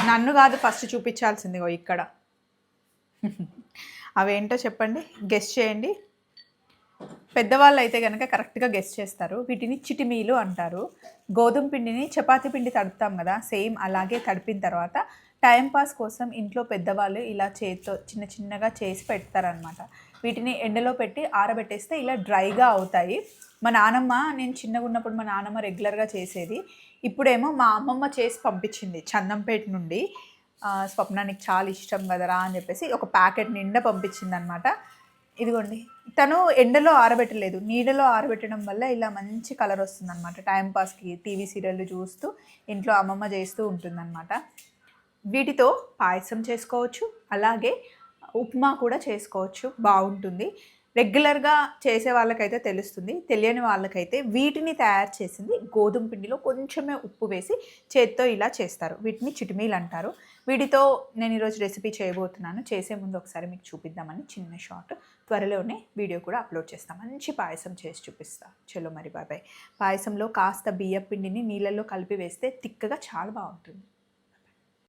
నన్ను కాదు ఫస్ట్ చూపించాల్సింది ఇక్కడ. అవేంటో చెప్పండి, గెస్ చేయండి. పెద్దవాళ్ళు అయితే కనుక కరెక్ట్గా గెస్ చేస్తారు. వీటిని చిటిమీలు అంటారు. గోధుమ పిండిని చపాతీ పిండి తడుపుతాం కదా, సేమ్ అలాగే తడిపిన తర్వాత టైంపాస్ కోసం ఇంట్లో పెద్దవాళ్ళు ఇలా చేతితో చిన్న చిన్నగా చేసి పెడతారనమాట. వీటిని ఎండలో పెట్టి ఆరబెట్టేస్తే ఇలా డ్రైగా అవుతాయి. మా నానమ్మ, నేను చిన్నగా ఉన్నప్పుడు మా నానమ్మ రెగ్యులర్గా చేసేది. ఇప్పుడేమో మా అమ్మమ్మ చేసి పంపించింది చందంపేట నుండి. స్వప్నానికి చాలా ఇష్టం కదరా అని చెప్పేసి ఒక ప్యాకెట్ నిండా పంపించింది అనమాట. ఇదిగోండి, తను ఎండలో ఆరబెట్టలేదు, నీడలో ఆరబెట్టడం వల్ల ఇలా మంచి కలర్ వస్తుందన్నమాట. టైంపాస్కి టీవీ సీరియళ్ళు చూస్తూ ఇంట్లో అమ్మమ్మ చేస్తూ ఉంటుందన్నమాట. వీటితో పాయసం చేసుకోవచ్చు, అలాగే ఉప్మా కూడా చేసుకోవచ్చు, బాగుంటుంది. రెగ్యులర్గా చేసే వాళ్ళకైతే తెలుస్తుంది, తెలియని వాళ్ళకైతే వీటిని తయారు చేసింది గోధుమ పిండిలో కొంచెమే ఉప్పు వేసి చేత్తో ఇలా చేస్తారు. వీటిని చిటిమీలు అంటారు. వీటితో నేను ఈరోజు రెసిపీ చేయబోతున్నాను. చేసే ముందు ఒకసారి మీకు చూపిద్దామని చిన్న షార్ట్. త్వరలోనే వీడియో కూడా అప్లోడ్ చేస్తాను. మంచి పాయసం చేసి చూపిస్తాను. చలో మరి బాయ్. పాయసంలో కాస్త బియ్యం పిండిని నీళ్ళల్లో కలిపి వేస్తే తిక్కగా చాలా బాగుంటుంది.